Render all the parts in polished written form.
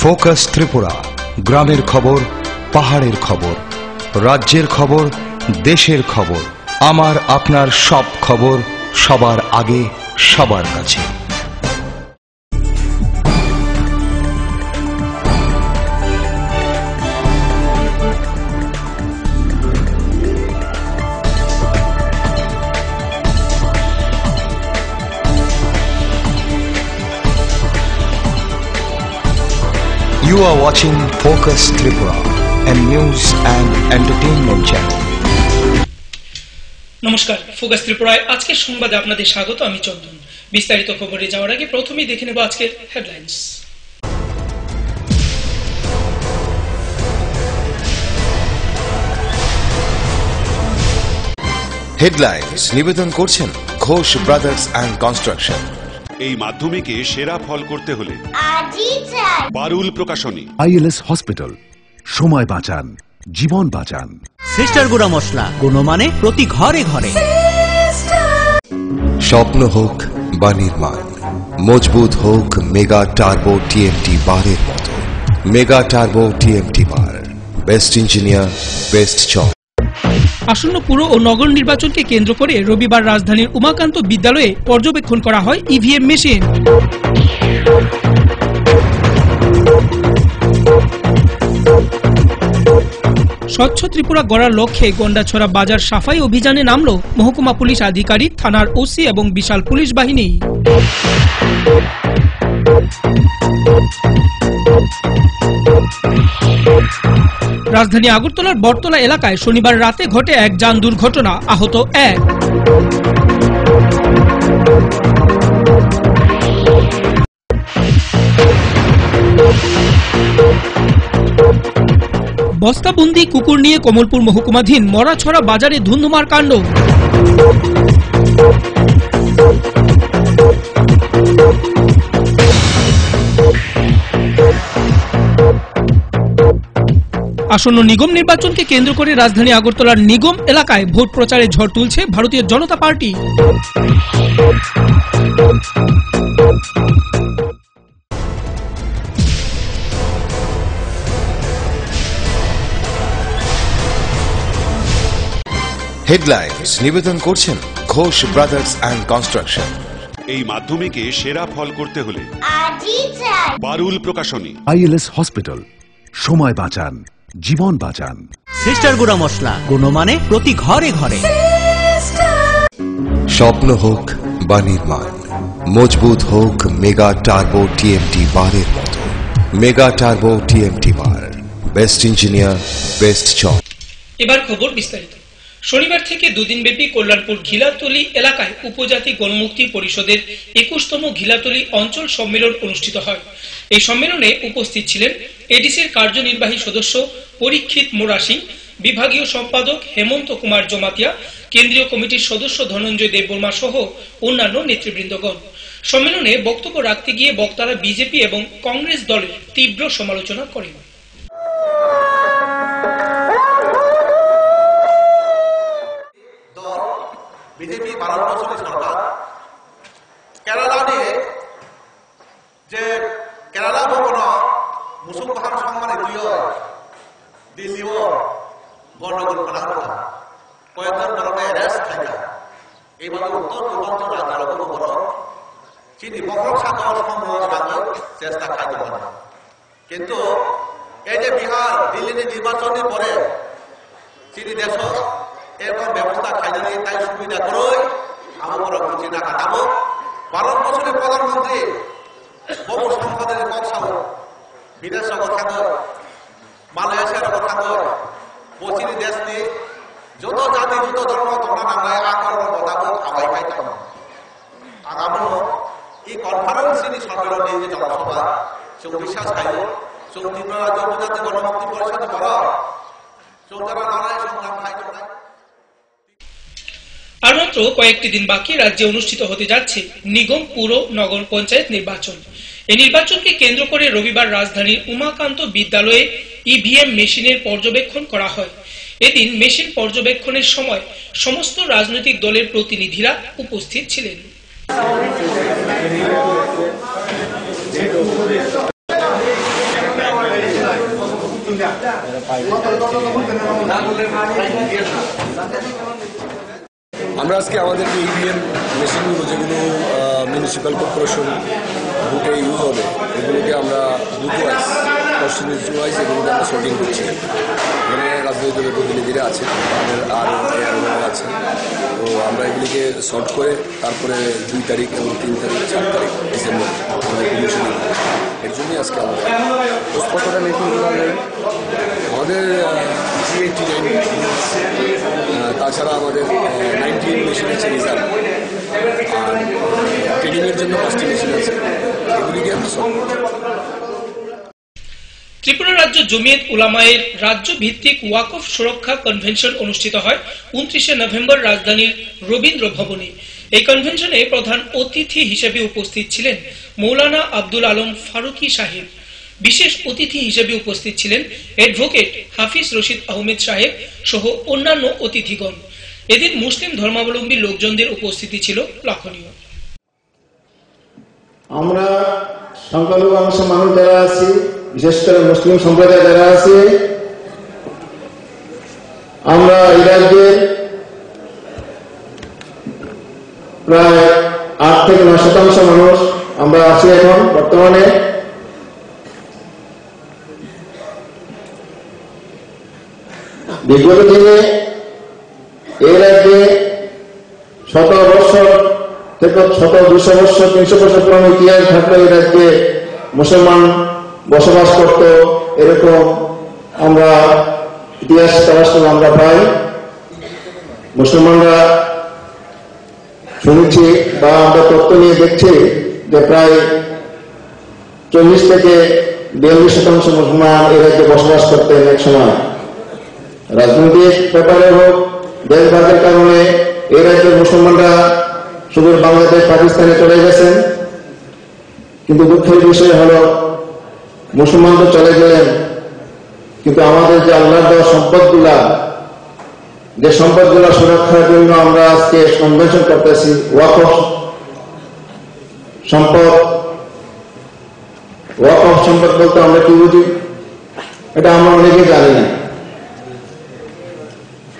Focus Tripura, গ্রামের খবর, পাহাড়ের খবর, রাজ্যের খবর, দেশের খবর, আমার আপনার সব খবর সবার আগে সবার কাছে। You are watching Focus Tripura, a news and entertainment channel. নমস্কার, ফোকাস ত্রিপুরায় আজকের সংবাদে আপনাদের স্বাগত। আমি চন্দন। বিস্তারিত খবরে যাওয়ার আগে প্রথমেই দেখে নেব আজকের হেডলাইন্স। হেডলাইন্স নিবেদন করছেন ঘোষ ব্রাদার্স অ্যান্ড কনস্ট্রাকশন। এই মাধ্যমিকে সেরা ফল করতে হলে পারুল প্রকাশনী। ILS হসপিটাল, সময় বাঁচান, জীবন বাঁচান। সিস্টার গুঁড়া মশলা, গুণমানে প্রতি ঘরে ঘরে। স্বপ্ন হোক বা নির্মাণ, মজবুত হোক মেগা টার্বো টিএমটি বারের মতো। মেগা টার্বো টিএমটি বার, বেস্ট ইঞ্জিনিয়ার, বেস্ট চয়েস। আসন্ন পুর ও নগর নির্বাচনকে কেন্দ্র করে রবিবার রাজধানীর উমাকান্ত বিদ্যালয়ে পর্যবেক্ষণ করা হয় ইভিএম মেশিন। স্বচ্ছ ত্রিপুরা গড়ার লক্ষ্যে গন্ডাছড়া বাজার সাফাই অভিযানে নামল মহকুমা পুলিশ আধিকারিক, থানার ওসি এবং বিশাল পুলিশ বাহিনী। রাজধানী আগরতলার বটতলা এলাকায় শনিবার রাতে ঘটে এক যান দুর্ঘটনা, আহত এক। বস্তাবন্দি কুকুর নিয়ে কমলপুর মহকুমাধীন মরাছড়া বাজারে ধুন্ধুমার কাণ্ড। আসন্ন নিগম নির্বাচনকে কেন্দ্র করে রাজধানী আগরতলার নিগম এলাকায় ভোট প্রচারে ঝড় তুলছে ভারতীয় জনতা পার্টি। হেডলাইন্স নিবেদন করছেন ঘোষ ব্রাদার্স অ্যান্ড কনস্ট্রাকশন। এই মাধ্যমিকে সেরা ফল করতে হলে পারুল প্রকাশনী। ILS হসপিটাল, সময় বাঁচান, জীবন বাঁচান। সিস্টার গুঁড়া মশলা, গুণমানে প্রতি ঘরে ঘরে। স্বপ্ন হোক বা নির্মাণ, মজবুত হোক মেগা টার্বো টিএমটি বারের মতো। মেগা টার্বো টিএমটি বার, বেস্ট ইঞ্জিনিয়ার, বেস্ট চয়েস। এবার খবর বিস্তারিত। শনিবার থেকে দুদিনব্যাপী কল্যাণপুর ঘিলাতলি এলাকায় উপজাতি গণমুক্তি পরিষদের 21তম ঘিলাতলি অঞ্চল সম্মেলন অনুষ্ঠিত হয়। এই সম্মেলনে উপস্থিত ছিলেন এডিসির কার্যনির্বাহী সদস্য পরীক্ষিত মোরাসি, বিভাগীয় সম্পাদক হেমন্ত কুমার জমাতিয়া, কেন্দ্রীয় কমিটির সদস্য ধনঞ্জয় দেববর্মা সহ অন্যান্য নেতৃবৃন্দগণ। সম্মেলনে বক্তব্য রাখতে গিয়ে বক্তারা বিজেপি এবং কংগ্রেস দলের তীব্র সমালোচনা করেন। বিজেপি 12 বছরের সরকার কেরালা নিয়ে যে কেরালা ভবন মুসলমান সম্মানে দিল্লিও গণ্ডগোল করার কথা, কয়েকজন ধরনের অ্যারেস্ট থাকে। এইভাবে উত্তর পূর্বাঞ্চল রাজ্যগুলো বড় চিনি বকর সাগর সমূহ চেষ্টা খাইতে পারে। কিন্তু এই যে বিহার দিল্লি নির্বাচনের পরে চিনি দেশ এরকম ব্যবস্থা খাইনি, তাই সুবিধা করে আমরা বুঝি না কাটাবো। 12 বছরের প্রধানমন্ত্রী বহু সংসদের কথা বিদেশ কথা মালয়েশিয়ার কথা পশ্চিমী দেশ নিয়ে যত জাতি যত ধর্ম তোমরা নামে আক্রমণ কথা খাওয়াই খাইতাম। আগামী এই কনফারেন্স সম্মেলন নিয়ে যে জনসভা সে বিশ্বাস খাইব ত্রিপুরা রাজ্য উপজাতি গণমুক্তি পরিষদ বড় চৌদ্দরা লড়াই সংগ্রাম খাইতে পারে। আর মাত্র কয়েকটি দিন বাকি রাজ্যে অনুষ্ঠিত হতে যাচ্ছে নিগম, পুর, নগর পঞ্চায়েত নির্বাচন। এই নির্বাচনকে কেন্দ্র করে রবিবার রাজধানীর উমাকান্ত বিদ্যালয়ে ইভিএম মেশিনের পর্যবেক্ষণ করা হয়। এদিন মেশিন পর্যবেক্ষণের সময় সমস্ত রাজনৈতিক দলের প্রতিনিধিরা উপস্থিত ছিলেন। আমরা আজকে আমাদের যে ইভিএম মেশিনগুলো যেগুলো মিউনিসিপ্যাল কর্পোরেশন বুথে ইউজ হবে এগুলোকে আমরা বুথ ওয়াইজ কনস্টিটিউয়েন্সি ওয়াইজ এগুলোকে আমরা সর্টিং করছি। এখানে রাজনৈতিক দলের প্রতিনিধিরা আছে, আমাদের আরও আছে। তো আমরা এগুলিকে সর্ট করে তারপরে 2 তারিখ এবং 3 তারিখ 4 তারিখ ডিসেম্বর আমাদের কমিশন এর জন্যই আজকে আমাদের কতটা মেশিনগুলো আমাদের G89 তাছাড়া আমাদের 19 মেশিন আছে রিজার্ভ, আর ট্রেনিংয়ের জন্য 5টি মেশিন আছে, এগুলিকে আমরা সলভ করছি। ত্রিপুরা রাজ্য জমিয়ত উলামায়ের রাজ্য ভিত্তিক ওয়াকফ সুরক্ষা কনভেনশন অনুষ্ঠিত হয় 29 নভেম্বর রাজধানীর রবীন্দ্র ভবনে। এই কনভেনশনে প্রধান অতিথি হিসেবে উপস্থিত ছিলেন মৌলানা আব্দুল আলম ফারুকি সাহেব। বিশেষ অতিথি হিসেবে উপস্থিত ছিলেন অ্যাডভোকেট হাফিজ রশিদ আহমেদ সাহেব সহ অন্যান্য অতিথিগণ। এদিন মুসলিম ধর্মাবলম্বী লোকজনদের উপস্থিতি ছিল লক্ষণীয়। আমরা সংখ্যালঘু অংশের মানুষ যারা আছি, বিশেষ করে মুসলিম সম্প্রদায় যারা আছে, আমরা এই রাজ্যের প্রায় 8 থেকে 9% মানুষ আমরা আছি এখন বর্তমানে। বিগত দিনে এই রাজ্যে 100 বছর থেকে 200 বছর 300 বছর পুরনো ইতিহাস থাকলে এই রাজ্যে মুসলমান বসবাস করত, এরকম আমরা ইতিহাস তালাশে আমরা পাই। মুসলমানরা শুনেছি বা আমরা তথ্য নিয়ে দেখছি যে প্রায় 40 থেকে 42% মুসলমান এই রাজ্যে বসবাস করতেন এক সময়। রাজনৈতিক ব্যাপারে হোক, দেশভাগের কারণে এই রাজ্যের মুসলমানরা শুধু বাংলাদেশ পাকিস্তানে চলে গেছেন, কিন্তু দুঃখের বিষয় হলো মুসলমান তো চলে গেলেন, কিন্তু আমাদের যে আল্লাহর দেওয়া সম্পদগুলা, যে সম্পদগুলা সুরক্ষার জন্য আমরা আজকে কনভেনশন করতেছি, ওয়াকফ সম্পদ। ওয়াকফ সম্পদ বলতে আমরা কি বুঝি এটা আমরা অনেকে জানি না।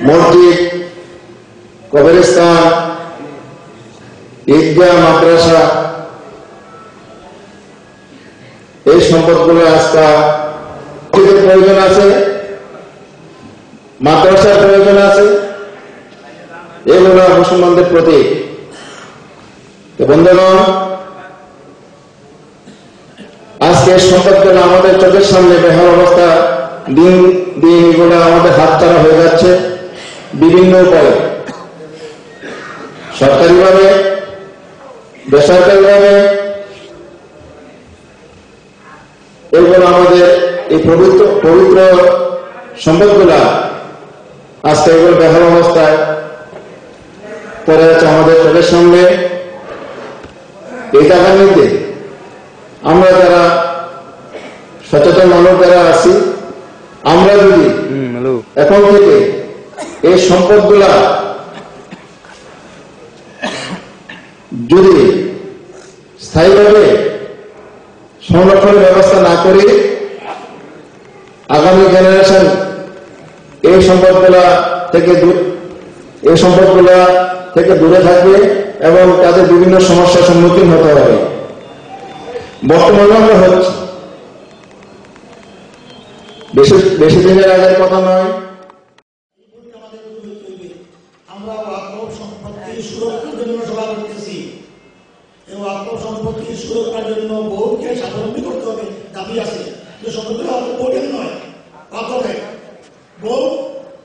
মসজিদ, কবরস্থান, ঈদগাহ, মাদ্রাসা, এই সম্পদগুলো আজকে প্রয়োজন আছে, মাদ্রাসার প্রয়োজন আছে, এগুলো মুসলমানদের প্রতীক। বন্ধুগণ, আজকে এই সম্পদগুলো আমাদের চোখের সামনে বেহাল অবস্থা, দিন দিন এগুলো আমাদের হাতছাড়া হয়ে যাচ্ছে বিভিন্ন উপায়ে, সরকারিভাবে, বেসরকারিভাবে। এগুলো আমাদের এই পবিত্র সম্পদগুলা আজকে এগুলো বেহাল অবস্থায় পড়ে আছে আমাদের চোখের সামনে। এই জায়গা নিতে আমরা যারা সচেতন মানুষ যারা আছি, আমরা যদি এখন থেকে এই সম্পদগুলা যদি স্থায়ীভাবে সংরক্ষণের ব্যবস্থা না করি, আগামী জেনারেশন এই সম্পদগুলা থেকে দূরে থাকবে এবং তাদের বিভিন্ন সমস্যার সম্মুখীন হতে হবে। বর্তমানে আমরা হচ্ছে, বেশি দিনের আগের কথা নয়। আমরা ওয়াকফ সম্পত্তি সুরক্ষার জন্য সভা করতেছি। এই ওয়াকফ সম্পত্তি সুরক্ষার জন্য বোর্ডকে স্বাবলম্বী করতে হবে, দাবি আছে। যে সম্পত্তি বোর্ডের নয়, ওয়াকফের। বোর্ড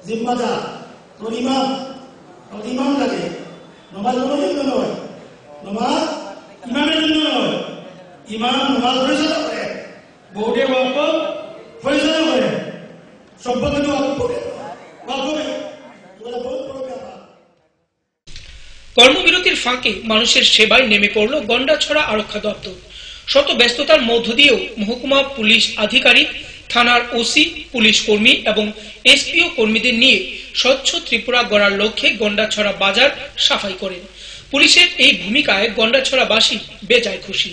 জিম্মাদার, ইমাম লাগে। নমাজ জন্য নয়, নমাজ ইমামের জন্য নয়। ইমাম নমাজ পরিচালনা করে, বোর্ডে ওয়াকফ পরিচালনা করে। সম্পত্তি ওয়াকফের। কর্মবিরতির ফাঁকে মানুষের সেবায় নেমে পড়ল গন্ডাছড়া আরক্ষা দপ্তর। শত ব্যস্ততার মধ্য দিয়েও মহকুমা পুলিশ আধিকারিক, থানার ওসি, পুলিশ কর্মী এবং এসপিও কর্মীদের নিয়ে স্বচ্ছ ত্রিপুরা গড়ার লক্ষ্যে গন্ডাছড়া বাজার সাফাই করেন। পুলিশের এই ভূমিকায় গন্ডাছড়াবাসী বেজায় খুশি।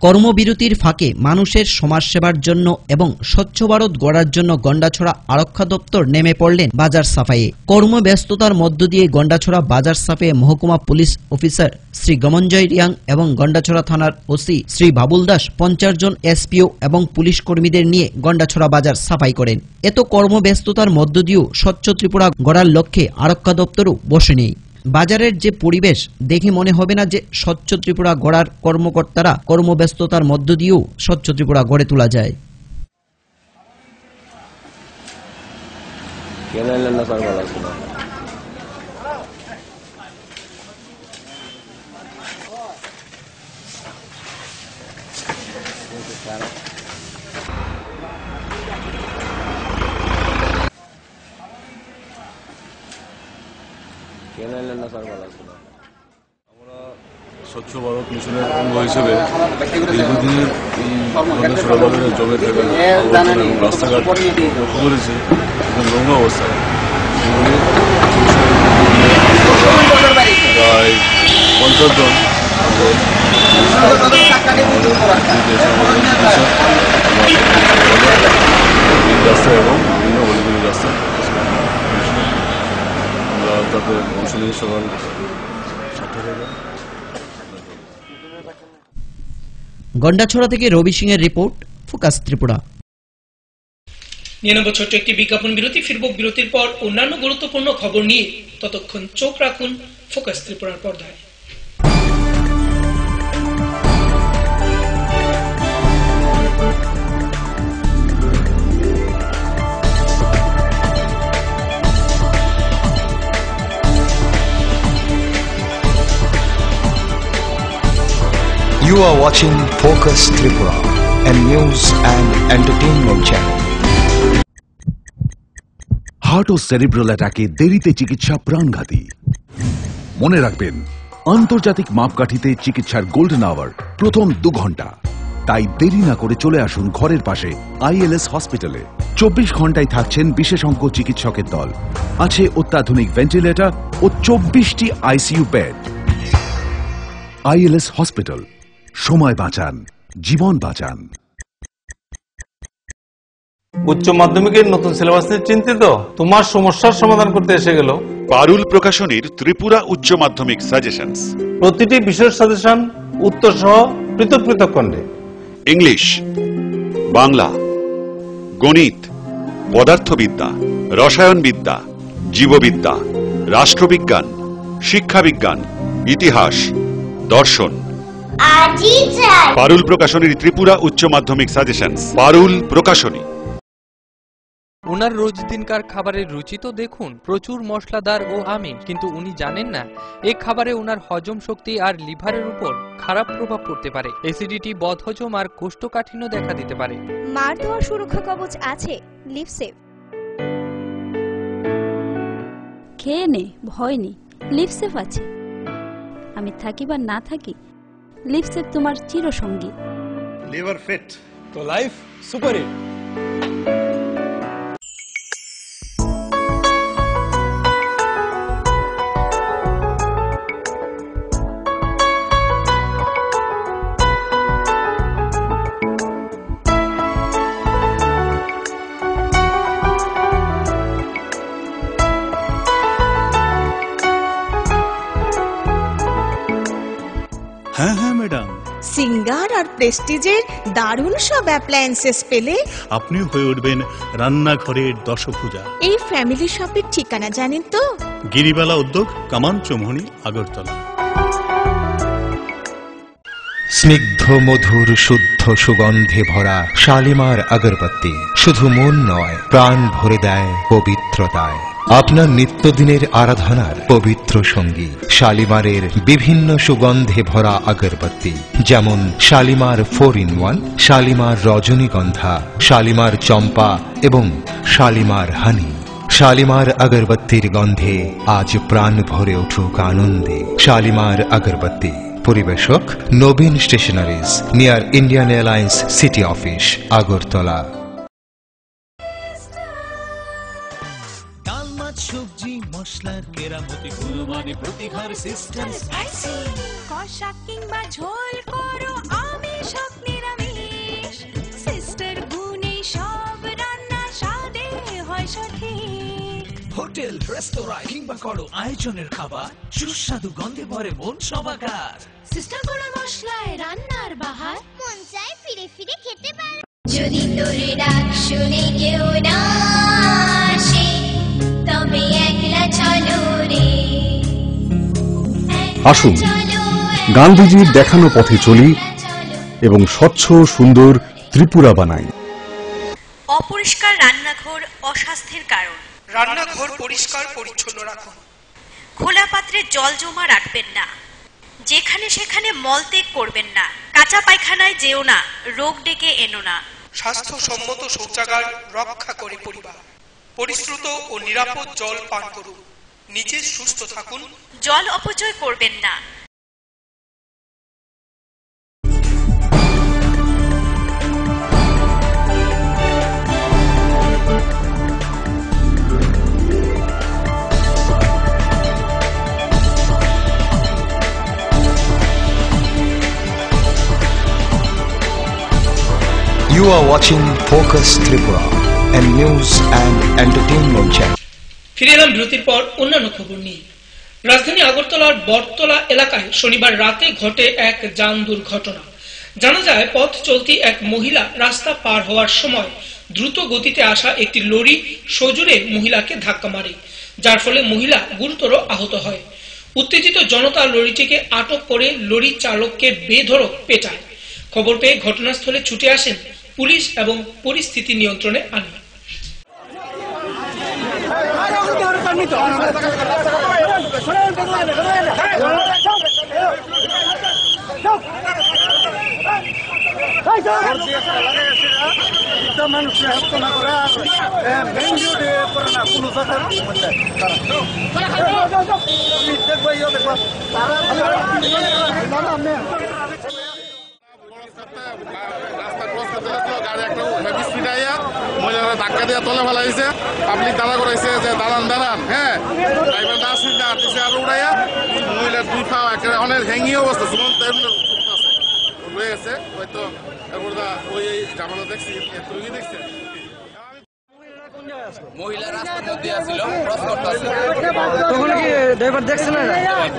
কর্মবিরতির ফাঁকে মানুষের সমাজসেবার জন্য এবং স্বচ্ছ ভারত গড়ার জন্য গন্ডাছড়া আরক্ষা দপ্তর নেমে পড়লেন বাজার সাফাইয়ে। কর্মব্যস্ততার মধ্য দিয়ে গন্ডাছড়া বাজার সাফাইয়ে মহকুমা পুলিশ অফিসার শ্রী গমনজয় রিয়াং এবং গন্ডাছড়া থানার ওসি শ্রী বাবুল দাস 50 জন এসপিও এবং পুলিশ কর্মীদের নিয়ে গন্ডাছড়া বাজার সাফাই করেন। এত কর্মব্যস্ততার মধ্য দিয়েও স্বচ্ছ ত্রিপুরা গড়ার লক্ষ্যে আরক্ষা দপ্তরও বসেনি। বাজারের যে পরিবেশ দেখে মনে হবে না যে স্বচ্ছ ত্রিপুরা গড়ার কর্মকর্তারা কর্মব্যস্ততার মধ্য দিয়েও স্বচ্ছ ত্রিপুরা গড়ে তোলা যায়। আমরা স্বচ্ছ ভারত মিশনের অঙ্গ হিসেবে দীর্ঘদিনের এই গন্ডাছড়া বাজারের জমে থাকা আবর্জনা এবং রাস্তাঘাট লক্ষ্য করেছি একদম নোংরা অবস্থায়। প্রায় 50 জন রাস্তায় এবং বিভিন্ন অলিগলি রাস্তায় আমরা তাতে অংশ নিয়ে সকাল 7টা থেকে। গন্ডাছড়া থেকে রবি সিং এর রিপোর্ট, ফোকাস ত্রিপুরা। নিয়ে নেব ছোট্ট একটি বিজ্ঞাপন বিরতি। ফিরব বিরতির পর অন্যান্য গুরুত্বপূর্ণ খবর নিয়ে। ততক্ষণ চোখ রাখুন ফোকাস ত্রিপুরার পর্দায়। You are watching Focus Tripura, a news and entertainment channel. Heart ও সেরিব্রাল অ্যাটাকে দেরিতে চিকিৎসা প্রাণঘাতী। মনে রাখবেন, আন্তর্জাতিক মাপকাঠিতে চিকিৎসার গোল্ডেন আওয়ার প্রথম 2 ঘন্টা। তাই দেরি না করে চলে আসুন ঘরের পাশে ILS হসপিটালে। 24 ঘন্টায় থাকছেন বিশেষজ্ঞ চিকিৎসকের দল। আছে অত্যাধুনিক ভেন্টিলেটর ও 24টি ICU বেড। ILS হসপিটাল, সময় বাঁচান, জীবন বাঁচান। উচ্চ মাধ্যমিকের নতুন সিলেবাস নিয়ে চিন্তিত? তোমার সমস্যার সমাধান করতে এসে গেল পারুল প্রকাশনীর ত্রিপুরা উচ্চ মাধ্যমিক সাজেশনস। প্রতিটি বিষয়ের সাজেশন উত্তর সহ পৃথক পৃথক খণ্ডে। ইংলিশ, বাংলা, গণিত, পদার্থবিদ্যা, রসায়নবিদ্যা, জীববিদ্যা, রাষ্ট্রবিজ্ঞান, শিক্ষাবিজ্ঞান, ইতিহাস, দর্শন। পারুল প্রকাশনীর ত্রিপুরা উচ্চ মাধ্যমিক সাজেশনস। পারুল প্রকাশনী। ওনার রোজ দিনকার খাবারের রুচি তো দেখুন, প্রচুর মশলাদার ও আমিষ, কিন্তু উনি জানেন না এই খাবারে ওনার হজম শক্তি আর লিভারের উপর খারাপ প্রভাব পড়তে পারে। অ্যাসিডিটি, বদহজম আর কোষ্ঠকাঠিন্য দেখা দিতে পারে। মার দেওয়া সুরক্ষা কবচ আছে লিভসেভ। খেয়ে নে, ভয় নেই, লিভসেভ আছে। আমি থাকি বা না থাকি, লিভসেভ তোমার চিরসঙ্গী। লিভার ফিট তো লাইফ সুপার হিট। হ্যাঁ হ্যাঁ ম্যাডাম, সিঙ্গার আর প্রেস্টিজের দারুণ সব অ্যাপ্লায়েন্সেস পেলে আপনিও হয়ে উঠবেন রান্নাঘরের দশভুজা। এই ফ্যামিলি শপের ঠিকানা জানেন তো? গিরিবালা উদ্যোগ, কামান চৌমুহনী, আগরতলা। স্নিগ্ধ মধুর শুদ্ধ সুগন্ধে ভরা শালিমার আগরবাতি শুধু মন নয়, প্রাণ ভরে দেয় পবিত্রতায়। আপনার নিত্যদিনের আরাধনার পবিত্র সঙ্গী শালিমারের বিভিন্ন সুগন্ধে ভরা আগরবাতি, যেমন শালিমার 4-in-1, শালিমার রজনীগন্ধা, শালিমার চম্পা এবং শালিমার হানি। শালিমার আগরবাতির গন্ধে আজ প্রাণ ভরে উঠুক আনন্দে। শালিমার আগরবাতি। পরিবেশক Nabin stationeries, near Indian airlines city office, Agartala. সবজি মশলার কেরামতি গুণমানে প্রতিঘর সিস্টেম, কষা কিংবা ঝোল করো আমিষ হোটেল, রেস্তোরাঁ কিংবা করো আয়োজনের খাবার, সুস্বাদু গন্ধে ভরে মন সবাকার। সিস্টার করা মশলায় রান্নার বাহার, মন চায় ফিরে ফিরে খেতে পারে। যদি তোর ডাক শুনে কেউ না আসে, তবে একলা চলো রে। আসুন গান্ধীজির দেখানো পথে চলি এবং স্বচ্ছ সুন্দর ত্রিপুরা বানাই। অপরিষ্কার রান্নাঘর অস্বাস্থ্যের কারণ। রান্নাঘর পরিষ্কার পরিচ্ছন্ন রাখুন। খোলা পাত্রে জল জমা রাখবেন না। যেখানে সেখানে মলত্যাগ করবেন না। কাঁচা পায়খানায় যেও না, রোগ ডেকে এনো না। স্বাস্থ্যসম্মত শৌচাগার রক্ষা করে পরিবার। পরিশ্রুত ও নিরাপদ জল পান করুন। নিজে সুস্থ থাকুন। জল অপচয় করবেন না। You are watching Focus Tripura, a news and entertainment channel. ফিরে এলাম বিরতির পর অন্যান্য খবর নিয়ে। রাজধানী আগরতলার বটতলা এলাকায় শনিবার রাতে ঘটে এক যান দুর্ঘটনা। জানা যায় পথ চলতি এক মহিলা রাস্তা পার হওয়ার সময় দ্রুত গতিতে আসা একটি লরি সজোরে মহিলাকে ধাক্কা মারে, যার ফলে মহিলা গুরুতর আহত হয়। উত্তেজিত জনতা লরিটিকে আটক করে লরি চালককে বেধড়ক পেটায়। খবর পেয়ে ঘটনাস্থলে ছুটে আসেন পুলিশ এবং পরিস্থিতি নিয়ন্ত্রণে আনে। মহিলারা ধাক্কা দিয়ে তলে ফেলা হয়েছে, পাবলিক দাঁড়া করাইছে যে দাঁড়ান দাঁড়ান, হ্যাঁ ড্রাইভার না শুনতে আটতেছে আর উড়াইয়া মহিলার দুই পা একেবারে অনেক হ্যাঙ্গি অবস্থা রয়ে গেছে। হয়তো ওই জামানো দেখছি দেখছে মহিলা রাস্তার মধ্যে আসছিল, ক্রস করতেছে। তখন কি ড্রাইভার দেখছে না?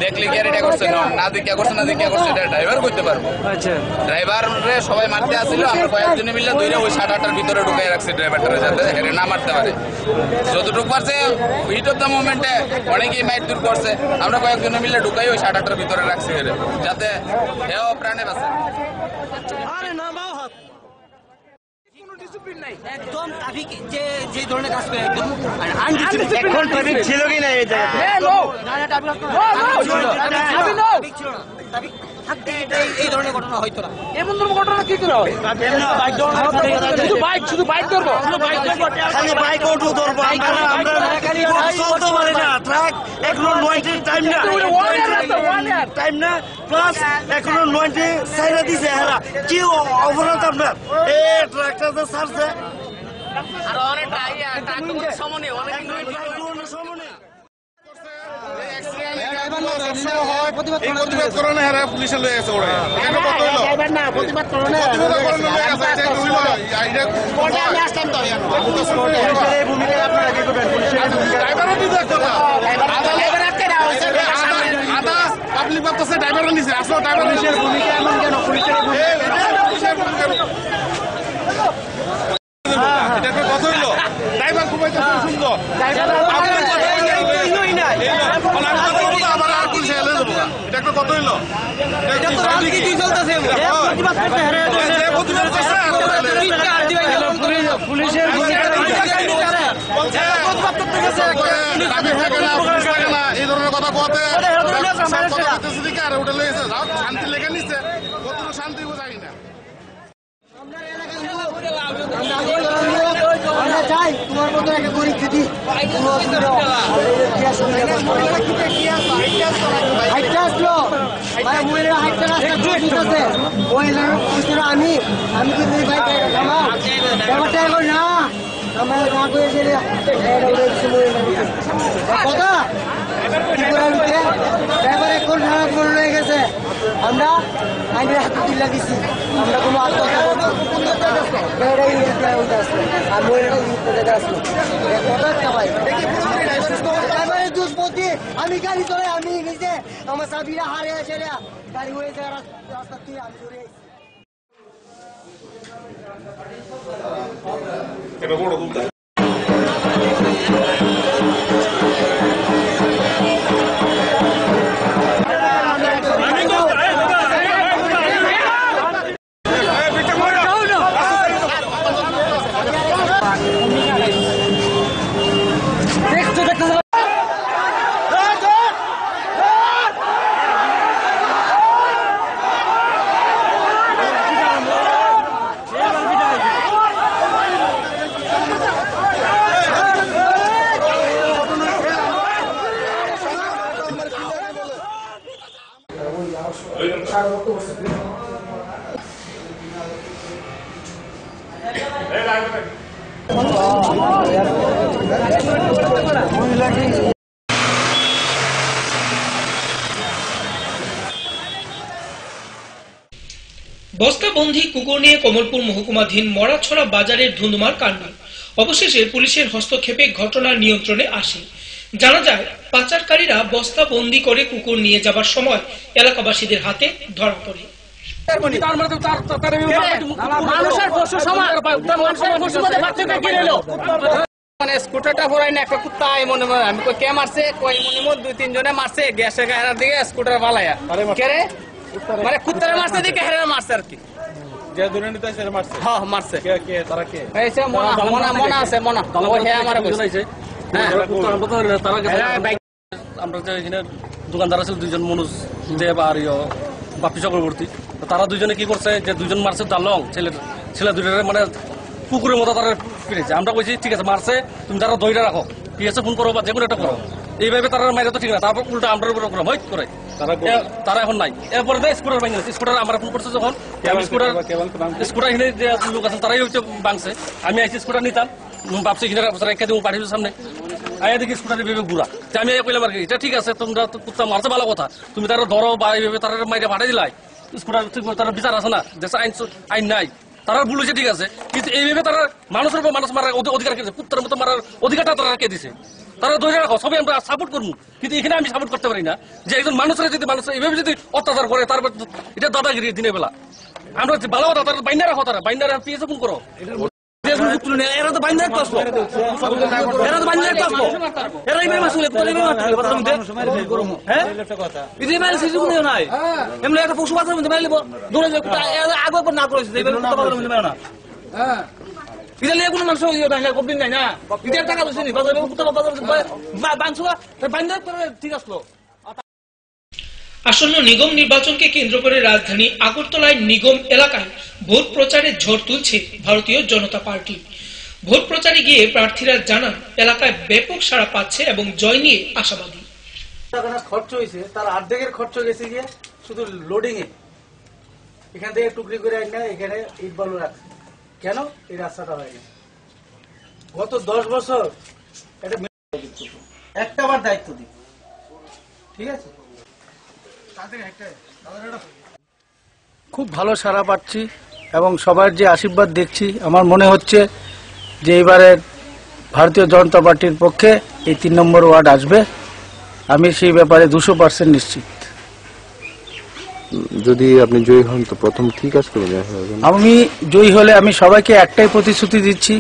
দেখলে কি আর এটা করছে না দেখিয়া করছে না দেখিয়া করছে এটা ড্রাইভার করতে পারবো। আচ্ছা, ড্রাইভারে সবাই মারতে আসছিল, আমরা কয়েকজনে মিলে দইরে ওই 7-8টার ভিতরে ঢুকাই রাখছি ড্রাইভারটারে, যাতে এটা না মারতে পারে। যতটুকু পারছে হিট অফ দ্য মোমেন্টে অনেকেই মাইট দূর করছে, আমরা কয়েকজনে মিলে ঢুকাই ওই 7-8টার ভিতরে রাখছি যাতে হেও প্রাণে বাঁচে। একদম ট্রাফিক যে ধরনের কাজ করে একদম এখন ট্রাফিক ছিল কি না এই জায়গাতে? এই ধরনের ঘটনা হয়তো না। এমন ধরনের ঘটনা কি করে হয়? শুধু বাইক ধরবো, খালি বাইক অটো ধরবো, চলতে পারে না। ট্রাক এখনো 90 টাইম না প্লাস এখনো 90 সাইডে দিছে। হেরা কি অপরাধ আপনার? এই ট্রাকটা তো ছাড়ছে আর অনেক সমনে অনেক সমনে প্রতিবাদ করে না, হেরা পুলিশে লয়ে গেছে ওরা প্রতিবাদ করো না। পাবলিক ভাবতেছে ড্রাইভার নিছে, আসলে ড্রাইভার ভূমিকা এমন কেন? পুলিশের এটা একটা কথা হইলো, ড্রাইভার ঘুমাইতেছে সুন্দর, এটা একটা কথা হইলো। পুলিশের এই ধরনের কথা কোয়াতে আর ওটা লেগেছে শান্তি লেগে নিচ্ছে, কতটুকু শান্তি বোঝাই না। চাই তোমার মতো একটা গরিব যদি আমি কিন্তু ব্যাপারটা এখন না আমার না করে কথা ড্রাইভার এখন রয়ে গেছে। আমরা আইনের হাতে তুলে দিচ্ছি, আমরা কোনো আত্মহত্যা আর মহিলাটা আসলো আমি গাড়ি চলে আমি নিজে আমার চাবিরা হারে আছে গাড়ি হয়ে যায় রাস্তা তুই আমি ধরে বস্তাবন্দি কুকুর নিয়ে কমলপুর মহকুমাধীন মরাছড়া বাজারের ধুন্ধুমার কাণ্ড। অবশেষে পুলিশের হস্তক্ষেপে ঘটনা নিয়ন্ত্রণে আসে। জানা যায়, পাচারকারীরা বস্তাবন্দি করে কুকুর নিয়ে যাবার সময় এলাকাবাসীদের হাতে ধরা পড়ে। স্কুটারটা ভরাই না একটা কুত্তা মনে মনে আমি কে মারছে কই মনে মনে 2-3 জনে মারছে গ্যাসের গায়ের দিকে স্কুটার বালায়া কে রে মানে কুত্তারে মারছে দিকে হেরে মারছে আর কি যে দুর্নীতি আছে মারছে হ্যাঁ মারছে কে কে তারা কে এইছে মনা আছে মনা ও হে আমারে কইছে হ্যাঁ আমরা যে এখানে দোকানদার আছে দুইজন মনুজ দেব আর বাপি চক্রবর্তী তারা দুইজনে কি করছে যে দুইজন মারছে দালং ছেলে দুইটারে মানে কুকুরের মতো তারা ফিরেছে। আমরা কইছি ঠিক আছে মারছে তুমি তারা দইটা রাখো পিএসএ ফোন করো বা যে কোনো একটা করো, এইভাবে তারা মাইরে তো ঠিক না। তারপর উল্টা আমরা উপর হইট করে তারা এখন নাই। এরপরে স্কুটার ভাঙছে, স্কুটার আমরা ফোন করছে যখন স্কুটার এখানে যে লোক আছেন তারাই হচ্ছে ভাঙছে। আমি আইসি স্কুটার নিতাম ভাবছি এখানে রেখে দেবো পাঠিয়েছি সামনে আয়া দেখি স্কুটারের ভেবে ঘুরা। আমি কইলাম আর কি এটা ঠিক আছে তোমরা কুত্তা মারছে ভালো কথা, তুমি তারা ধরো বা এইভাবে তারা মাইরে পাঠিয়ে দিলাই স্কুটার ঠিক তারা বিচার আছে না, দেশে আইন নাই, তারা বলেছে ঠিক আছে। কিন্তু এইভাবে তারা মানুষের উপর মানুষ মারার অধিকার কেছে, কুত্তার মতো মারার অধিকারটা তারা কে দিছে। তারা ধরে রাখো সবাই আমরা সাপোর্ট করবো, কিন্তু এখানে আমি সাপোর্ট করতে পারি না যে একজন মানুষের যদি মানুষ এইভাবে যদি অত্যাচার করে তারপর এটা দাদাগিরি দিনের বেলা। আমরা ভালো কথা তারা বাইনা রাখো, তারা বাইনা পিএসএ ফোন করো। এরা তো বাইনা রাখতে আসলো, এরা তো বাইনা রাখতে আসলো, এরাই মেয়ে মাসুল নাই এমনি একটা পশু বাজারের মধ্যে মেরে দৌড়ে আগে না করেছে না ইতালিয়া কোনো মানুষ কবদিন নাই না ইতার টাকা বলছি ঠিক আসলো। আসন্ন নিগম নির্বাচনকে কেন্দ্র করে রাজধানী আগরতলায় নিগম এলাকায় ভোট প্রচারের ঝড় তুলছে ভারতীয় জনতা পার্টি। ভোট প্রচারে গিয়ে প্রার্থীরা জানান এলাকায় ব্যাপক সাড়া পাচ্ছে এবং জয় নিয়ে আশাবাদী। খরচ হয়েছে তার অর্ধেকের খরচ গেছে গিয়ে শুধু লোডিং এ, এখান থেকে টুকরি করে আইনা এখানে ইট বালু রাখছে। কেন এই রাস্তাটা হয় না? গত 10 বছর একটা বার দায়িত্ব দিই, ঠিক আছে। খুব ভালো সাড়া পাচ্ছি এবং সবার যে আশীর্বাদ দেখছি, আমার মনে হচ্ছে যে এবারে ভারতীয় জনতা পার্টির পক্ষে এই 3 নম্বর ওয়ার্ড আসবে। আমি সেই ব্যাপারে 200% নিশ্চিত। যদি আপনি জয়ী হন তো প্রথম কি কাজ করবেন? আমি জয়ী হলে আমি সবাইকে একটাই প্রতিশ্রুতি দিচ্ছি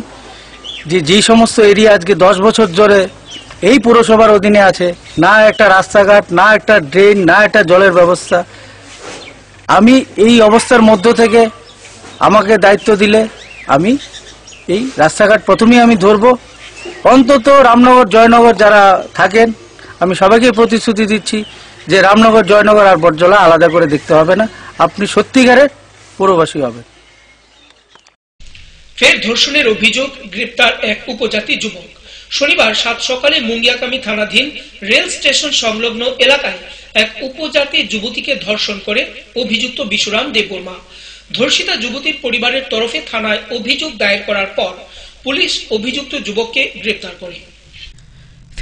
যে যেই সমস্ত এরিয়া আজকে 10 বছর ধরে এই পুরসভার অধীনে আছে, না একটা রাস্তাঘাট, না একটা ড্রেন, না একটা জলের ব্যবস্থা, আমি এই অবস্থার মধ্য থেকে আমাকে দায়িত্ব দিলে আমি এই রাস্তাঘাট প্রথমেই আমি ধরবো। অন্তত রামনগর জয়নগর যারা থাকেন আমি সবাইকে প্রতিশ্রুতি দিচ্ছি যে রামনগর জয়নগর আর বটজলা আলাদা করে দেখতে হবে না, আপনি সত্যিকারের পুরবাসী হবেন। ফের ধর্ষণের অভিযোগ, গ্রেপ্তার এক উপজাতি যুবক। শনিবার 7 সকালে মুঙ্গিয়াকামী থানাধীন রেল স্টেশন সংলগ্ন এলাকায় এক উপজাতি যুবতীকে ধর্ষণ করে অভিযুক্ত বিশ্বরাম দেববর্মা। ধর্ষিতা যুবতীর পরিবারের তরফে থানায় অভিযোগ দায়ের করার পর পুলিশ অভিযুক্ত যুবককে গ্রেপ্তার করে।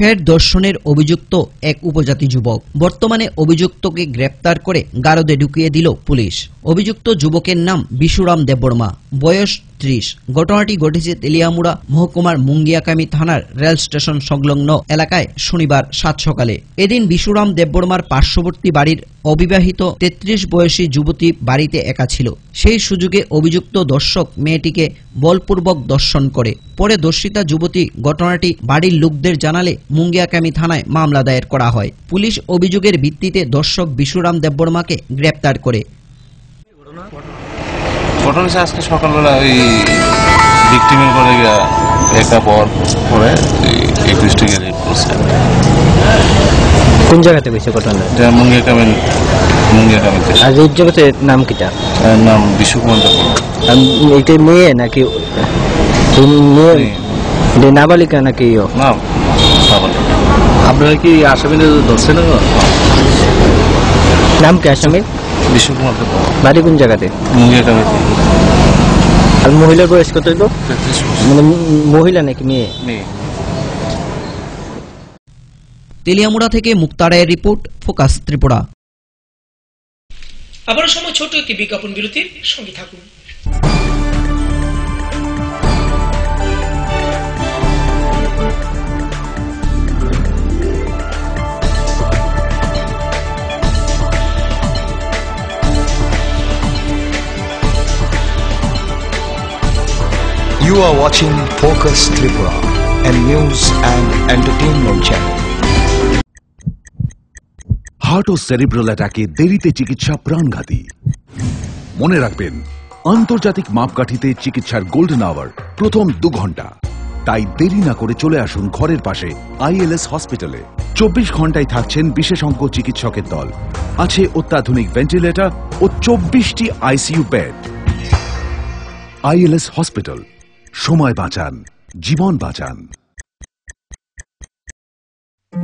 ফের ধর্ষণের অভিযুক্ত এক উপজাতি যুবক। বর্তমানে অভিযুক্তকে গ্রেপ্তার করে গারদে ঢুকিয়ে দিল পুলিশ। অভিযুক্ত যুবকের নাম বিশুরাম দেববর্মা, বয়স 30। ঘটনাটি ঘটেছে তেলিয়ামুড়া মহকুমার মুঙ্গিয়াকামি থানার রেল স্টেশন সংলগ্ন এলাকায় শনিবার 7 সকালে। এদিন বিশুরাম দেববর্মার পার্শ্ববর্তী বাড়ির অবিবাহিত 33 বয়সী যুবতী বাড়িতে একা ছিল। সেই সুযোগে অভিযুক্ত দর্শক মেয়েটিকে বলপূর্বক ধর্ষণ করে। পরে ধর্ষিতা যুবতী ঘটনাটি বাড়ির লোকদের জানালে মুঙ্গিয়াকামি থানায় মামলা দায়ের করা হয়। পুলিশ অভিযোগের ভিত্তিতে দর্শক বিশুরাম দেববর্মাকে গ্রেপ্তার করে। ঘটনা হচ্ছে আজকে সকালবেলা ওই ভিক্টিমের করে একা পর পরে 21 টাকা রেপ করছে। কোন জায়গাতে হয়েছে ঘটনা? মুঙ্গিয়াকামিতে। আর এই জগতের নাম কিটা? নাম বিশ্বকুমার দেববর্মা। এটা মেয়ে নাকি নাবালিকা নাকি? না, আপনারা কি আসামি ধরছেন? নাম কি আসামি? বিশ্বকুমার দেববর্মা। বাড়ি কোন জায়গাতে? মুঙ্গিয়াকামিতে। আর মহিলার বয়স কত হইব? মানে মহিলা নাকি মেয়ে? মেয়ে। তেলিয়ামুড়া থেকে মুক্তারায়ের রিপোর্ট, ফোকাস ত্রিপুরা। আবার সময় ছোট একটি বিজ্ঞাপন বিরতির সঙ্গে থাকুন। You are watching Focus Tripura, a news and entertainment channel. Heart ও সেরিব্রাল অ্যাটাকে দেরিতে চিকিৎসা প্রাণঘাতী। মনে রাখবেন, আন্তর্জাতিক মাপকাঠিতে চিকিৎসার গোল্ডেন আওয়ার প্রথম 2 ঘন্টা। তাই দেরি না করে চলে আসুন ঘরের পাশে ILS হসপিটালে। 24 ঘন্টায় থাকছেন বিশেষজ্ঞ চিকিৎসকের দল। আছে অত্যাধুনিক ভেন্টিলেটর ও 24টি ICU বেড। ILS হসপিটাল, সময় বাঁচান, জীবন বাঁচান।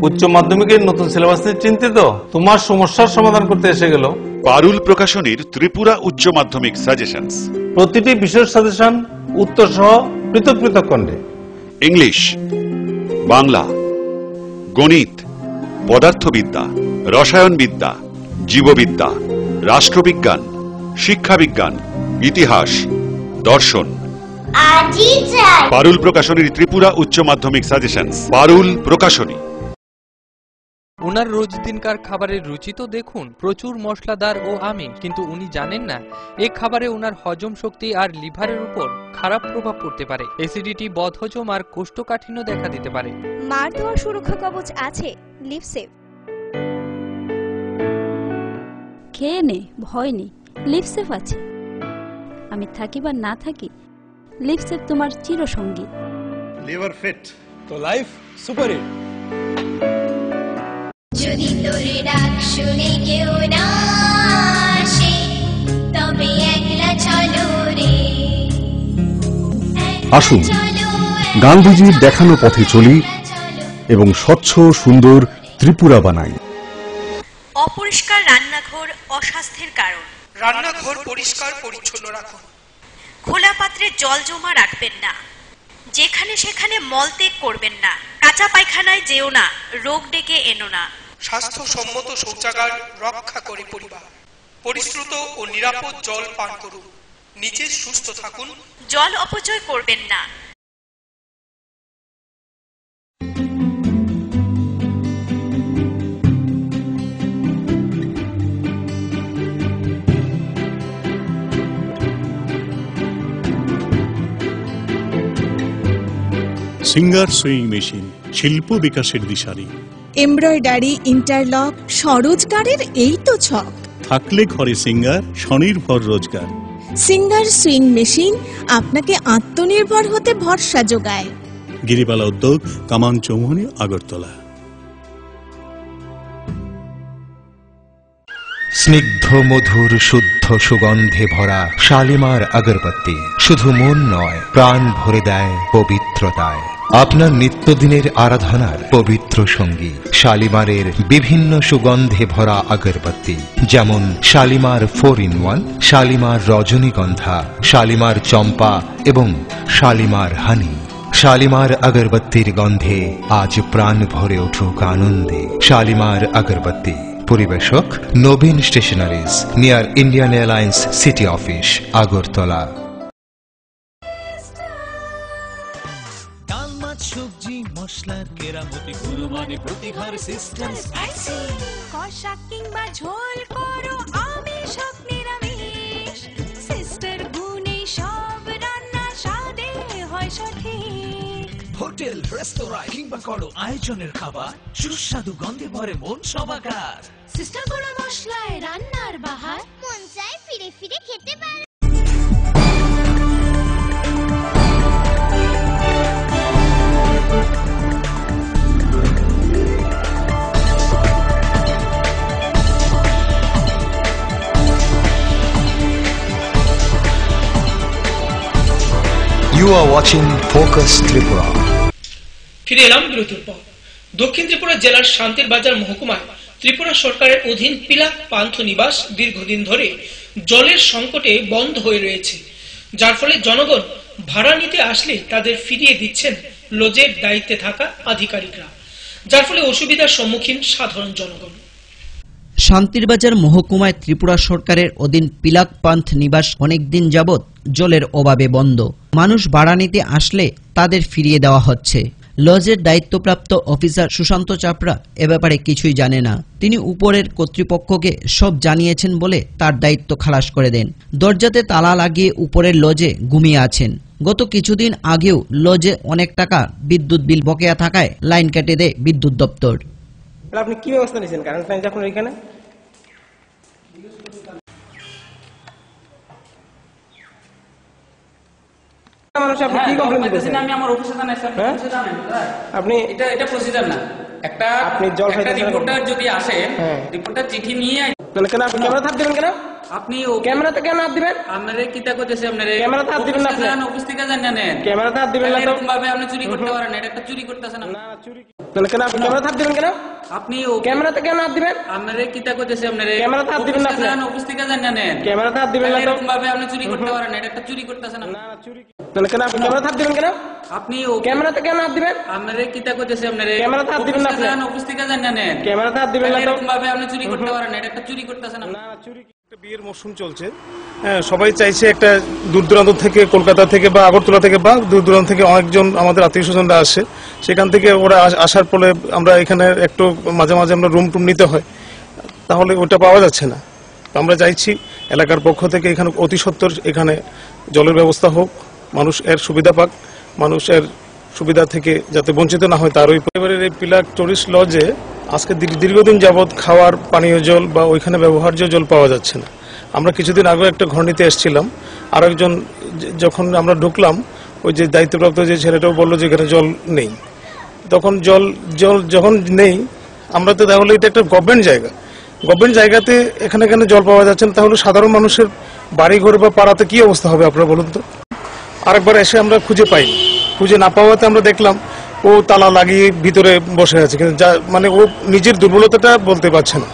উচ্চ মাধ্যমিকের নতুন সিলেবাস নিয়ে চিন্তিত? তোমার সমস্যার সমাধান করতে এসে গেল পারুল প্রকাশনীর ত্রিপুরা উচ্চ মাধ্যমিক সাজেশনস। প্রতিটি বিষয়ের সাজেশন উত্তর সহ পৃথক পৃথক খণ্ডে। ইংলিশ, বাংলা, গণিত, পদার্থবিদ্যা, রসায়নবিদ্যা, জীববিদ্যা, রাষ্ট্রবিজ্ঞান, শিক্ষাবিজ্ঞান, ইতিহাস, দর্শন। পারুল প্রকাশনীর ত্রিপুরা উচ্চ মাধ্যমিক সাজেশনস। পারুল প্রকাশনী। ওনার রোজ দিনকার খাবারের রুচি তো দেখুন, প্রচুর মশলাদার ও আমিষ, কিন্তু উনি জানেন না এই খাবারে ওনার হজম শক্তি আর লিভারের উপর খারাপ প্রভাব পড়তে পারে। অ্যাসিডিটি, বদহজম আর কোষ্ঠকাঠিন্য দেখা দিতে পারে। মার দেওয়া সুরক্ষা কবচ আছে লিভসেভ। খেয়ে নে, ভয় নেই, লিভসেভ আছে। আমি থাকি বা না থাকি, লিভসেভ তোমার চিরসঙ্গী। লিভার ফিট তো লাইফ সুপার হিট। যদি তোর ডাক শুনে কেউ না আসে, তবে একলা চলো রে। আসুন গান্ধীজির দেখানো পথে চলি এবং স্বচ্ছ সুন্দর ত্রিপুরা বানাই। অপরিষ্কার রান্নাঘর অস্বাস্থ্যের কারণ। রান্নাঘর পরিষ্কার পরিচ্ছন্ন রাখুন। খোলা পাত্রে জল জমা রাখবেন না। যেখানে সেখানে মলত্যাগ করবেন না। কাঁচা পায়খানায় যেও না, রোগ ডেকে এনো না। স্বাস্থ্যসম্মত শৌচাগার রক্ষা করে পরিবার। পরিশ্রুত ও নিরাপদ জল পান করুন। নিজে সুস্থ থাকুন। জল অপচয় করবেন না। সিঙ্গার সুইং মেশিন, শিল্প বিকাশের দিশারি। এমব্রয়ডারি, ইন্টারলক, স্বরোজগারের এই তো ছক। থাকলে ঘরে সিঙ্গার, স্বনির্ভর রোজগার। সিঙ্গার সুইং মেশিন আপনাকে আত্মনির্ভর হতে ভরসা যোগায়। গিরিবালা উদ্যোগ, কামান চৌমুহনী, আগরতলা। স্নিগ্ধ মধুর শুদ্ধ সুগন্ধে ভরা শালিমার আগরবাতি শুধু মন নয়, প্রাণ ভরে দেয় পবিত্রতায়। আপনার নিত্যদিনের আরাধনার পবিত্র সঙ্গী শালিমারের বিভিন্ন সুগন্ধে ভরা আগরবাতি, যেমন শালিমার 4-in-1, শালিমার রজনীগন্ধা, শালিমার চম্পা এবং শালিমার হানি। শালিমার আগরবত্তির গন্ধে আজ প্রাণ ভরে উঠুক আনন্দে। শালিমার আগরবত্তি, পরিবেশক Nabin stationeries, near Indian airlines city office, Agartala. ডাল মাছ সবজি মশলার কেরামতি গুরুমানে প্রতি ঘর সিস্টেম স্পাইসি। কষা কিংবা ঝোল করো আমিষ হোক নিরামিষ, সিস্টার গুণে সব রান্না স্বাদে হয় সঠিক। হোটেল রেস্তোরাঁ কিংবা করো আয়োজনের খাবার, সুস্বাদু গন্ধে ভরে মন সবাকার। সিস্টার গুঁড়ো মশলায় রান্নার বাহার, মন চায় ফিরে ফিরে খেতে পারে। You are watching Focus Tripura. ফিরে এলাম বিরতির পর। দক্ষিণ ত্রিপুরা জেলার শান্তির বাজার মহকুমায় ত্রিপুরা সরকারের অধীন পিলাক পান্থ নিবাস দীর্ঘদিন ধরে জলের সংকটে বন্ধ হয়ে রয়েছে, যার ফলে জনগণ ভাড়া নিতে আসলে তাদের ফিরিয়ে দিচ্ছেন লজের দায়িত্বে থাকা আধিকারিকরা, যার ফলে অসুবিধার সম্মুখীন সাধারণ জনগণ। শান্তিরবাজার মহকুমায় ত্রিপুরা সরকারের অধীন পিলাক পান্থ নিবাস অনেকদিন যাবৎ জলের অভাবে বন্ধ। মানুষ ভাড়া নিতে আসলে তাদের ফিরিয়ে দেওয়া হচ্ছে। লজের দায়িত্বপ্রাপ্ত অফিসার সুশান্ত চাপড়া এ ব্যাপারে কিছুই জানে না। তিনি উপরের কর্তৃপক্ষকে সব জানিয়েছেন বলে তার দায়িত্ব খালাস করে দেন। দরজাতে তালা লাগিয়ে উপরের লজে ঘুমিয়ে আছেন। গত কিছুদিন আগেও লজে অনেক টাকা বিদ্যুৎ বিল বকেয়া থাকায় লাইন কেটে দেয় বিদ্যুৎ দপ্তর। আপনি কি ব্যবস্থা নিয়েছেন কারেন্ট লাইন আপনার এখানে? আপনি কি কমপ্লেইন দিতেছেন? আমি আমার অফিসে জানাই স্যার, অফিসে জানেন আপনি এটা প্রসিজার না। একটা আপনি জল খাইতে রিপোর্টার যদি আসে, রিপোর্টার চিঠি নিয়ে তাহলে কেন আপনি ক্যামেরা থাপ দিবেন কেন? আপনি ক্যামেরাতে কেন হাত দিবেন? আমারে কিটা কইতেছে আপনারে ক্যামেরাতে হাত দিবেন না, আপনি অফিস থেকে জানেন না ক্যামেরাতে হাত দিবেন না। এরকম ভাবে আপনি চুরি করতে পারেন না, এটা একটা চুরি করতেছেন না। না চুরি তাহলে কেন আপনি ক্যামেরাতে হাত দিবেন কেন? আপনি ক্যামেরাতে কেন হাত দিবেন? আমারে কিটা কইতেছে আপনারে ক্যামেরাতে হাত দিবেন না, আপনি অফিস থেকে জানেন না ক্যামেরাতে হাত দিবেন না। এরকম ভাবে আপনি চুরি করতে পারেন না, এটা একটা চুরি করতেছেন না। না চুরি তাহলে কেন আপনি ক্যামেরাতে হাত দিবেন কেন? আপনি ক্যামেরাতে কেন হাত দিবেন? আমারে কিটা কইতেছে আপনারে ক্যামেরাতে হাত দিবেন না, আপনি অফিস থেকে জানেন না ক্যামেরাতে হাত দিবেন না। এরকম ভাবে আপনি চুরি করতে পারেন না, এটা একটা চুরি করতেছেন না। না চুরি একটা বিয়ের মৌসুম চলছে, সবাই চাইছে একটা দূর দূরান্ত থেকে, কলকাতা থেকে বা আগরতলা থেকে বা দূর দূরান্ত থেকে অনেকজন আমাদের আত্মীয় স্বজনরা আসে। সেখান থেকে ওরা আসার ফলে আমরা এখানে একটু মাঝে মাঝে আমরা রুম টুম নিতে হয়, তাহলে ওটা পাওয়া যাচ্ছে না। আমরা চাইছি এলাকার পক্ষ থেকে এখানে অতি সত্বর এখানে জলের ব্যবস্থা হোক, মানুষ এর সুবিধা পাক, মানুষ এর সুবিধা থেকে যাতে বঞ্চিত না হয় তারই। পরিবারের এই পিলাক টুরিস্ট লজে আজকে দীর্ঘদিন যাবৎ খাওয়ার পানীয় জল বা ওইখানে ব্যবহার্য জল পাওয়া যাচ্ছে না। আমরা কিছুদিন আগে একটা ঘর নিতে এসেছিলাম, আর একজন যখন আমরা ঢুকলাম ওই যে দায়িত্বপ্রাপ্ত যে ছেলেটাও বললো যে এখানে জল নেই। তখন জল যখন নেই, আমরা তো তাহলে এটা একটা গভর্নমেন্ট জায়গা, গভর্নমেন্ট জায়গাতে এখানে জল পাওয়া যাচ্ছে না, তাহলে সাধারণ মানুষের বাড়ি ঘর বা পাড়াতে কি অবস্থা হবে আপনারা বলুন তো। আরেকবার এসে আমরা খুঁজে পাই, খুঁজে না পাওয়াতে আমরা দেখলাম ও তালা লাগিয়ে ভিতরে বসে আছে, কিন্তু যা মানে ও নিজের দুর্বলতাটা বলতে পারছে না।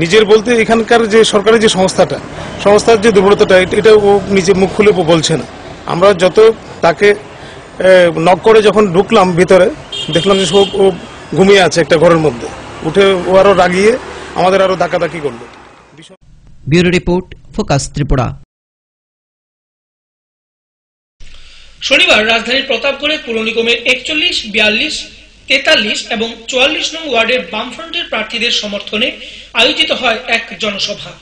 নিজের বলতে এখানকার যে সরকারের যে সংস্থার যে দুর্বলতাটা, এটা ও নিজে মুখ খুলে বলছে না। আমরা যত তাকে নক করে যখন ঢুকলাম ভিতরে, দেখলাম যে সব ও ঘুমিয়ে আছে একটা ঘরের মধ্যে। উঠে ও আরো রাগিয়ে আমাদের আরো ধাক্কাধাক্কি করলো। Bureau report, focus Tripura. শনিবার রাজধানীর প্রতাপগড়ে পুর নিগমের 41, 42, 43 এবং 44 নং ওয়ার্ডের বামফ্রন্টের প্রার্থীদের সমর্থনে আয়োজিত হয় এক জনসভা।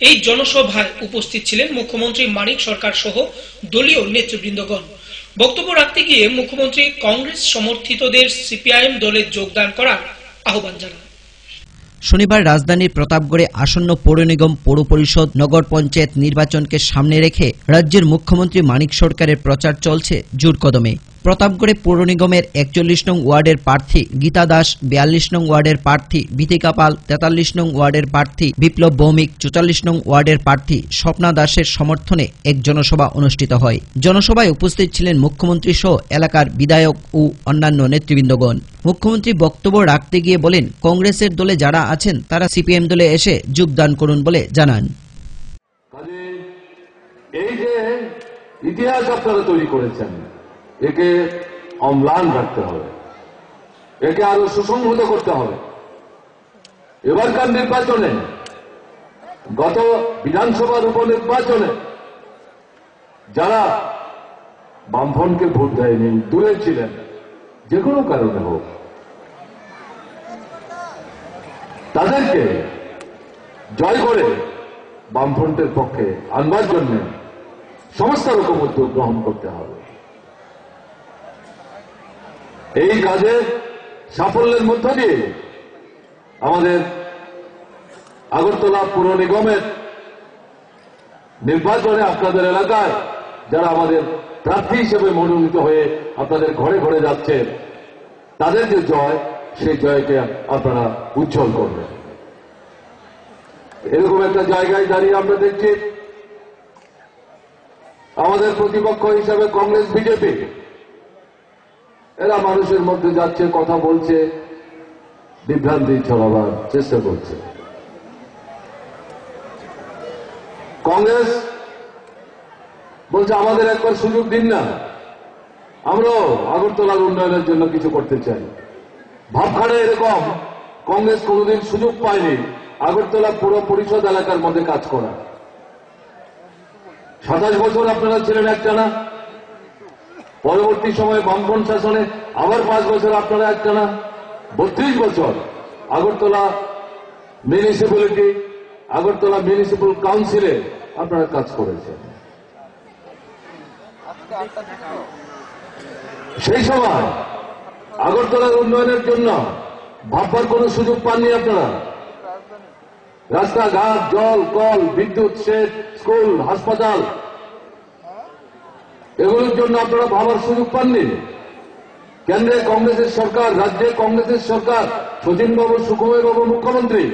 এই জনসভায় উপস্থিত ছিলেন মুখ্যমন্ত্রী মানিক সরকার সহ দলীয় নেতৃবৃন্দগণ। বক্তব্য রাখতে গিয়ে মুখ্যমন্ত্রী কংগ্রেস সমর্থিতদের সিপিআইএম দলে যোগদান করার আহ্বান জানান। শনিবার রাজধানীর প্রতাপগড়ে আসন্ন পৌর নিগম, পৌর পরিষদ, নগর পঞ্চায়েত নির্বাচনকে সামনে রেখে রাজ্যের মুখ্যমন্ত্রী মানিক সরকারের প্রচার চলছে জোর কদমে। প্রতাপগড়ে পৌর নিগমের 41 নং ওয়ার্ডের প্রার্থী গীতা দাস, 42 নং ওয়ার্ডের প্রার্থী বিথিকা পাল, 43 নং ওয়ার্ডের প্রার্থী বিপ্লব ভৌমিক, 44 নং ওয়ার্ডের প্রার্থী স্বপ্না দাসের সমর্থনে এক জনসভা অনুষ্ঠিত হয়। জনসভায় উপস্থিত ছিলেন মুখ্যমন্ত্রী সহ এলাকার বিধায়ক ও অন্যান্য নেতৃবৃন্দগণ। মুখ্যমন্ত্রী বক্তব্য রাখতে গিয়ে বলেন, কংগ্রেসের দলে যারা আছেন তারা সিপিএম দলে এসে যোগদান করুন বলে জানান। এই যে ইতিহাস আপনারা তৈরি করেছেন, একে অম্লান রাখতে হবে, একে আরো সুসংহত করতে হবে। এবারকার নির্বাচনে, গত বিধানসভার উপনির্বাচনে যারা বামফ্রন্টকে ভোট দেয়নি, দূরে ছিলেন, যে কোনো কারণে হোক, তাদেরকে জয় করে বামফ্রন্টের পক্ষে আনবার জন্য সমস্ত রকম উদ্যোগ গ্রহণ করতে হবে। এই কাজে সাফল্যের মধ্য দিয়ে আমাদের আগরতলা পুর নিগমের নির্বাচনে আপনাদের এলাকায় যারা আমাদের প্রার্থী হিসেবে মনোনীত হয়ে আপনাদের ঘরে ঘরে যাচ্ছে, তাদের যে জয়, সেই জয়কে আপনারা উজ্জ্বল করবেন। এরকম একটা জায়গায় দাঁড়িয়ে আমরা দেখছি আমাদের প্রতিপক্ষ হিসাবে কংগ্রেস, বিজেপি, এরা মানুষের মধ্যে যাচ্ছে, কথা বলছে, বিভ্রান্তি ছড়াবার চেষ্টা করছে। কংগ্রেস বলছে আমাদের একবার সুযোগ দিন না, আমরাও আগরতলার উন্নয়নের জন্য কিছু করতে চাই। ভাবখানে এরকম কংগ্রেস কোনোদিন সুযোগ পায়নি আগরতলা পুর পরিষদ এলাকার মধ্যে কাজ করা। 27 বছর আপনারা ছিলেন একটানা, পরবর্তী সময়ে বামফ্রন্ট শাসনে আবার 5 বছর আপনারা একটানা, 32 বছর আগরতলা মিউনিসিপ্যালিটি, আগরতলা মিউনিসিপ্যাল কাউন্সিলে আপনারা কাজ করেছেন। সেই সময় আগরতলার উন্নয়নের জন্য ভাববার কোন সুযোগ পাননি আপনারা। রাস্তাঘাট, জল, কল, বিদ্যুৎ, সেচ, স্কুল, হাসপাতাল, এগুলোর জন্য আপনারা ভাবার সুযোগ পাননি। কেন্দ্রে কংগ্রেসের সরকার, রাজ্যে কংগ্রেসের সরকার, শচীনবাবু, সুখময়বাবু মুখ্যমন্ত্রী,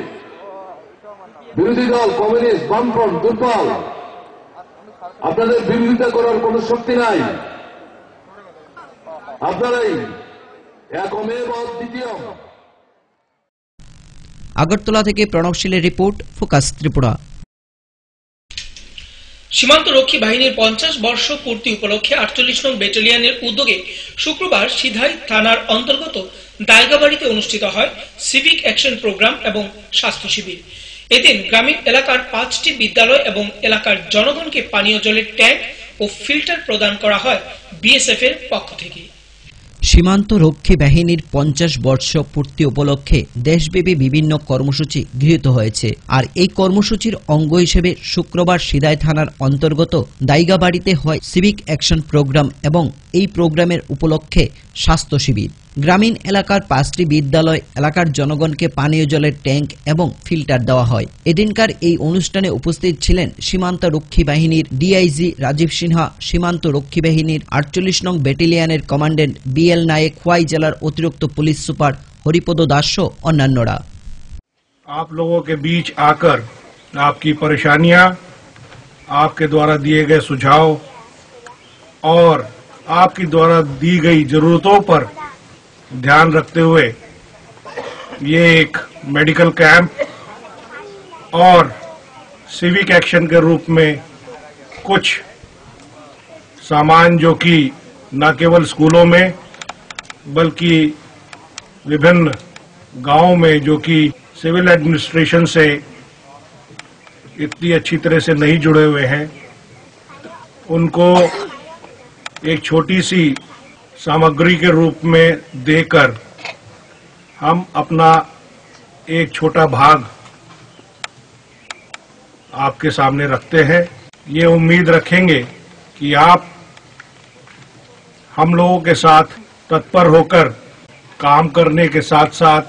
বিরোধী দল কমিউনিস্ট, বামফ্রন্ট দুর্বল, আপনাদের বিরোধিতা করার কোন শক্তি নাই। আপনারাই একমেব অদ্বিতীয়। আগরতলা থেকে প্রণবশীলের রিপোর্ট, ফোকাস ত্রিপুরা। সীমান্ত রক্ষী বাহিনীর 50 বর্ষ পূর্তি উপলক্ষে 48 নং ব্যাটালিয়নের উদ্যোগে শুক্রবার সিধাই থানার অন্তর্গত দায়গাবাড়িতে অনুষ্ঠিত হয় সিভিক অ্যাকশন প্রোগ্রাম এবং স্বাস্থ্য শিবির। এদিন গ্রামীণ এলাকার 5টি বিদ্যালয় এবং এলাকার জনগণকে পানীয় জলের ট্যাঙ্ক ও ফিল্টার প্রদান করা হয় বিএসএফ এর পক্ষ থেকে। সীমান্ত রক্ষী বাহিনীর 50 বর্ষ পূর্তি উপলক্ষে দেশব্যাপী বিভিন্ন কর্মসূচি গৃহীত হয়েছে। আর এই কর্মসূচির অঙ্গ হিসেবে শুক্রবার সিধাই থানার অন্তর্গত দাইগাবাড়িতে হয় সিভিক অ্যাকশন প্রোগ্রাম এবং এই প্রোগ্রামের উপলক্ষে স্বাস্থ্য শিবির। গ্রামীণ এলাকার 5টি বিদ্যালয় এলাকার জনগণকে পানীয় জলের ট্যাঙ্ক এবং ফিল্টার দেওয়া হয়। এদিনকার এই অনুষ্ঠানে উপস্থিত ছিলেন সীমান্ত রক্ষী বাহিনীর ডিআইজি রাজীব সিনহা, সীমান্ত রক্ষী বাহিনীর 48 নং ব্যাটালিয়নের কমান্ডেন্ট বিএল নায়েক, খোয়াই জেলার অতিরিক্ত পুলিশ সুপার হরিপদ দাস ও অন্যান্যরা। आप लोगों के बीच आकर आपकी परेशानियां, आपके द्वारा दिए गए सुझाव और आपकी द्वारा दी गई जरूरतों पर ध्यान रखते हुए ये एक मेडिकल कैंप और सिविक एक्शन के रूप में कुछ सामान जो कि न केवल स्कूलों में बल्कि विभिन्न गांवों में जो कि सिविल एडमिनिस्ट्रेशन से इतनी अच्छी तरह से नहीं जुड़े हुए हैं, उनको एक छोटी सी सामग्री के रूप में देकर हम अपना एक छोटा भाग आपके सामने रखते हैं। ये उम्मीद रखेंगे कि आप हम लोगों के साथ तत्पर होकर काम करने के साथ साथ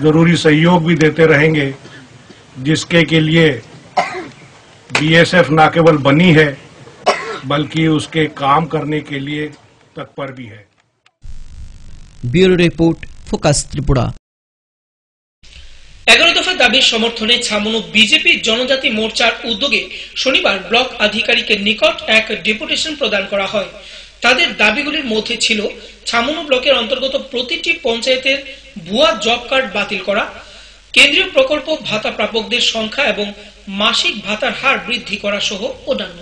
जरूरी सहयोग भी देते रहेंगे, जिसके के लिए बीएसएफ न केवल बनी है बल्कि उसके काम करने के लिए तत्पर भी है। Bureau report, focus Tripura. 11 দফা দাবির সমর্থনে ছামনু বিজেপি জনজাতি মোর্চার উদ্যোগে শনিবার ব্লক আধিকারিকের নিকট এক ডেপুটেশন প্রদান করা হয়। তাদের দাবিগুলির মধ্যে ছিল ছামনু ব্লকের অন্তর্গত প্রতিটি পঞ্চায়েতের ভুয়া জব কার্ড বাতিল করা, কেন্দ্রীয় প্রকল্প ভাতা প্রাপকদের সংখ্যা এবং মাসিক ভাতার হার বৃদ্ধি করা সহ অন্যান্য।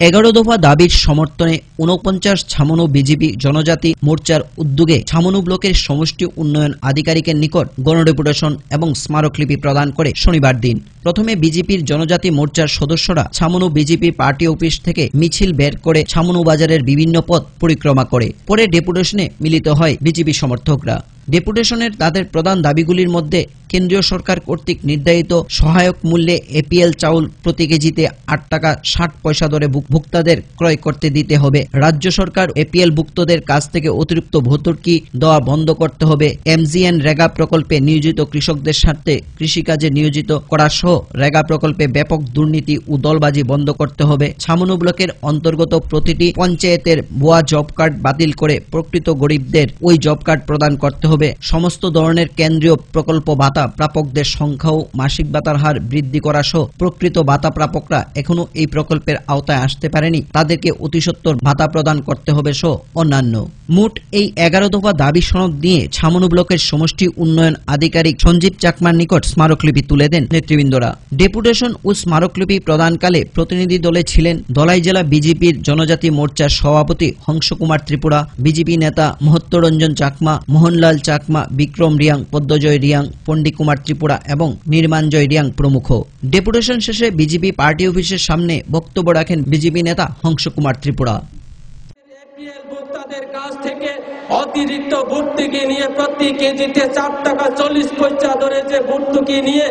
11 দফা দাবির সমর্থনে 49 ছামনু বিজেপি জনজাতি মোর্চার উদ্যোগে ছামনু ব্লকের সমষ্টি উন্নয়ন আধিকারিকের নিকট গণডেপুটেশন এবং স্মারকলিপি প্রদান করে শনিবার দিন। প্রথমে বিজেপির জনজাতি মোর্চার সদস্যরা ছামনু বিজেপি পার্টি অফিস থেকে মিছিল বের করে ছামনু বাজারের বিভিন্ন পথ পরিক্রমা করে। পরে ডেপুটেশনে মিলিত হয় বিজেপি সমর্থকরা। ডেপুটেশনের তাদের প্রধান দাবিগুলির মধ্যে কেন্দ্রীয় সরকার কর্তৃক নির্ধারিত সহায়ক মূল্যে এপিএল চাউল প্রতি কেজিতে 8 টাকা 60 পয়সা দরে ভোক্তাদের ক্রয় করতে দিতে হবে, রাজ্য সরকার এপিএল ভুক্তদের কাছ থেকে অতিরিক্ত ভর্তুকি দেওয়া বন্ধ করতে হবে, এমজিএন রেগা প্রকল্পে নিয়োজিত কৃষকদের স্বার্থে কৃষিকাজে নিয়োজিত করা সহ রেগা প্রকল্পে ব্যাপক দুর্নীতি ও দলবাজি বন্ধ করতে হবে, ছামনু ব্লকের অন্তর্গত প্রতিটি পঞ্চায়েতের ভুয়া জব কার্ড বাতিল করে প্রকৃত গরিবদের ওই জব কার্ড প্রদান করতে হবে, সমস্ত ধরনের কেন্দ্রীয় প্রকল্প ভাতা প্রাপকদের সংখ্যা ও মাসিক ভাতার হার বৃদ্ধি করা সহ প্রকৃত ভাতা প্রাপকরা এখনো এই প্রকল্পের আওতায় আসতে পারেনি তাদেরকে অতিসত্বর ভাতা প্রদান করতে হবে সহ অন্যান্য। মোট এই 11 দফা দাবি সনদ নিয়ে ছামনু ব্লকের সমষ্টি উন্নয়ন আধিকারিক সঞ্জীব চাকমার নিকট স্মারকলিপি তুলে দেন নেতৃবৃন্দরা। ডেপুটেশন ও স্মারকলিপি প্রদানকালে প্রতিনিধি দলে ছিলেন ধলাই জেলা বিজেপির জনজাতি মোর্চার সভাপতি হংসকুমার ত্রিপুরা, বিজেপি নেতা মহত্তরঞ্জন চাকমা, মোহনলাল চাকমা, বিক্রম রিয়াং, পদ্মজয় রিয়াং, পণ্ডিত কুমার ত্রিপুরা এবং নির্মাণজয় রিয়াং প্রমুখ। ডেপুটেশন শেষে বিজেপি পার্টি অফিসের সামনে বক্তব্য রাখেন বিজেপি নেতা হংসকুমার ত্রিপুরা। ভোক্তাদের কাছ থেকে অতিরিক্ত ভর্তুকি নিয়ে প্রতি কেজিতে 4 টাকা 40 পয়সা ধরে যে ভর্তুকি নিয়ে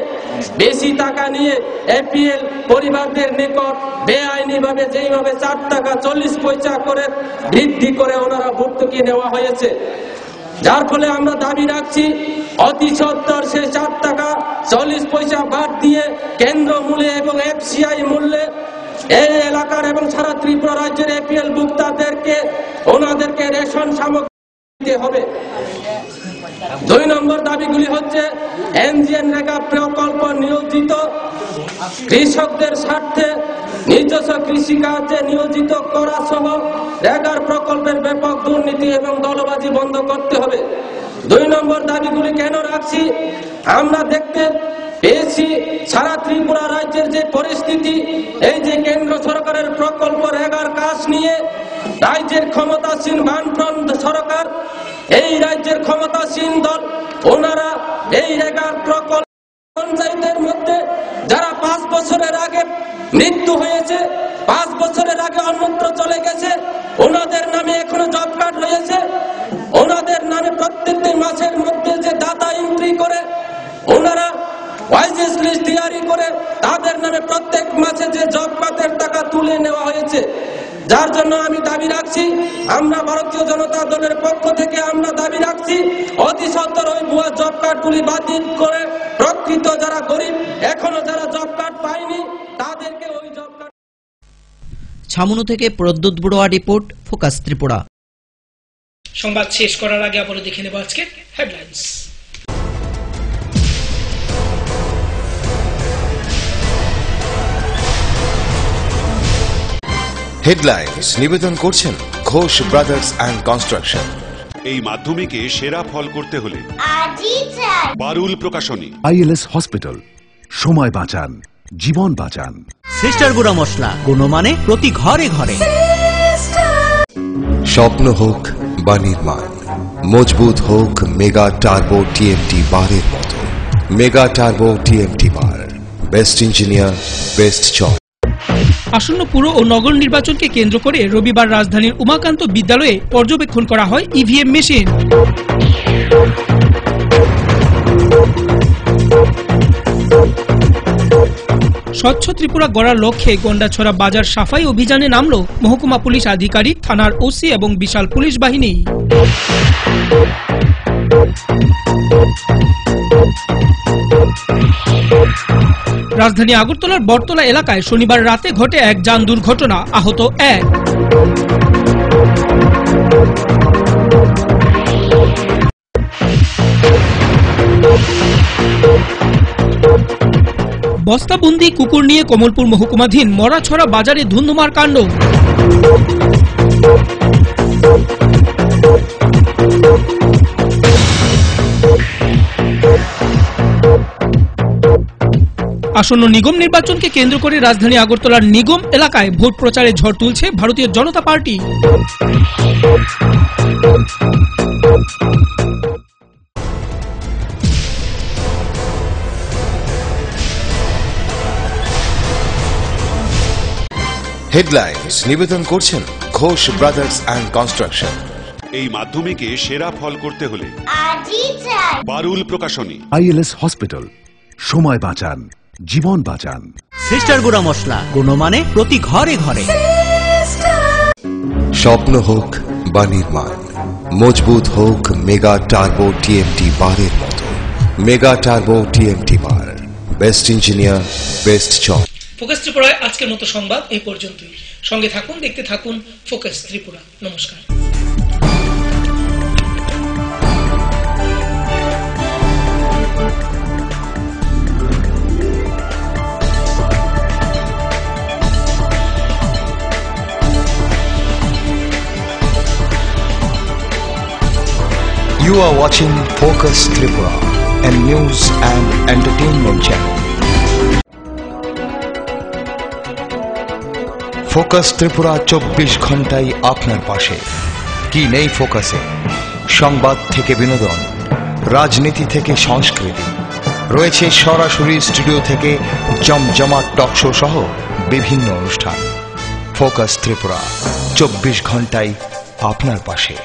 বেশি টাকা নিয়ে এপিএল পরিবারদের নিকট বেআইনি ভাবে যেইভাবে 4 টাকা 40 পয়সা করে বৃদ্ধি করে ওনারা ভর্তুকি নেওয়া হয়েছে, যার ফলে আমরা দাবি রাখছি অতি সত্বর সে 4 টাকা 40 পয়সা বাদ দিয়ে কেন্দ্র মূল্যে এবং এফসিআই মূল্যে এই এলাকার এবং সারা ত্রিপুরা রাজ্যের এপিএল ভোক্তাদেরকে ওনাদেরকে রেশন সামগ্রী দিতে হবে। 2 নম্বর দাবিগুলি হচ্ছে এমজিএন রেগা প্রকল্প নিয়োজিত কৃষকদের স্বার্থে নিজস্ব কৃষিকাজে নিয়োজিত করা সহ রেগার প্রকল্পের ব্যাপক দুর্নীতি এবং দলবাজি বন্ধ করতে হবে। 2 নম্বর দাবিগুলি কেন রাখছি, আমরা দেখতে পেয়েছি সারা ত্রিপুরা রাজ্যের যে পরিস্থিতি, এই যে কেন্দ্র সরকারের প্রকল্প রেগার কাজ নিয়ে রাজ্যের ক্ষমতাসীন বামফ্রন্ট সরকার, এই রাজ্যের ক্ষমতাসীন দল, ওনারা এই রেগার প্রকল্প পঞ্চায়েতের মধ্যে যারা 5 বছরের আগে মৃত্যু হয়েছে, 5 বছরের আগে অন্যত্র চলে গেছে, ওনাদের নামে এখনো জব কার্ড রয়েছে, ওনাদের নামে প্রত্যেকটি মাসের মধ্যে যে দাতা এন্ট্রি করে ওনারা ওয়াইজেস লিস্ট তৈরি করে তাদের নামে প্রত্যেক মাসে যে জব কার্ডের টাকা তুলে নেওয়া হয়েছে, যার জন্য আমি দাবি রাখছি, আমরা ভারতীয় জনতা দলের পক্ষ থেকে আমরা দাবি রাখছি অতি সত্বর ওই ভুয়া জব কার্ডগুলি বাতিল করে প্রকৃত যারা গরিব এখনো যারা জব কার্ড পায়নি তাদেরকে ওই জব কার্ড। ছামনু থেকে প্রদ্যুৎ বড়ুয়া রিপোর্ট, ফোকাস ত্রিপুরা। সংবাদ শেষ করার আগে আবারও দেখে নেব আজকে হেডলাইন্স। হেডলাইন্স নিবেদন করছেন ঘোষ ব্রাদার্স অ্যান্ড কনস্ট্রাকশন। এই মাধ্যমিকে সেরা ফল করতে হলে পারুল প্রকাশনী। আইএলএস হসপিটাল, সময় বাঁচান, জীবন বাঁচান। সিস্টার গুঁড়া মশলা, গুণমানে প্রতি ঘরে ঘরে। স্বপ্ন হোক বা নির্মাণ, মজবুত হোক মেগা টার্বো টিএমটি বারের মতো। মেগা টার্বো টিএমটি বার, বেস্ট ইঞ্জিনিয়ার, বেস্ট চয়েস। আসন্ন পুর ও নগর নির্বাচনকে কেন্দ্র করে রবিবার রাজধানীর উমাকান্ত বিদ্যালয়ে পর্যবেক্ষণ করা হয় ইভিএম মেশিন। স্বচ্ছ ত্রিপুরা গড়ার লক্ষ্যে গন্ডাছড়া বাজার সাফাই অভিযানে নামল মহকুমা পুলিশ আধিকারিক, থানার ওসি এবং বিশাল পুলিশ বাহিনী। রাজধানী আগরতলার বটতলা এলাকায় শনিবার রাতে ঘটে এক যান দুর্ঘটনা, আহত 1। বস্তাবন্দি কুকুর নিয়ে কমলপুর মহকুমাধীন মরাছড়া বাজারে ধুন্ধুমার কাণ্ড। আসন্ন নিগম নির্বাচনকে কেন্দ্র করে রাজধানী আগরতলার নিগম এলাকায় ভোট প্রচারে ঝড় তুলছে ভারতীয় জনতা পার্টি। হেডলাইন্স নিবেদন করছেন ঘোষ ব্রাদার্স অ্যান্ড কনস্ট্রাকশন। এই মাধ্যমিকে সেরা ফল করতে হলে পারুল প্রকাশনী। আইএলএস হসপিটাল, সময় বাঁচান, জীবন বাঁচান। সিস্টার গুঁড়া মশলা, গুণমানে প্রতি ঘরে ঘরে। স্বপ্ন হোক বা নির্মাণ, মজবুত হোক মেগা টার্বো টিএমটি বারের মতো। মেগা টার্বো টিএমটি বার, best engineer, best job. Focus ত্রিপুরায় আজকের মতো সংবাদ এই পর্যন্তই। সঙ্গে থাকুন, দেখতে থাকুন ফোকাস ত্রিপুরা। নমস্কার। You are watching Focus Tripura, a news and entertainment channel. Focus Tripura 24 ঘন্টাই আপনার পাশে। কি নেই ফোকাসে? সংবাদ থেকে বিনোদন, রাজনীতি থেকে সংস্কৃতি, রয়েছে সরাসরি স্টুডিও থেকে জমজমাট টকশো সহ বিভিন্ন অনুষ্ঠান। ফোকাস ত্রিপুরা 24 ঘন্টাই আপনার পাশে।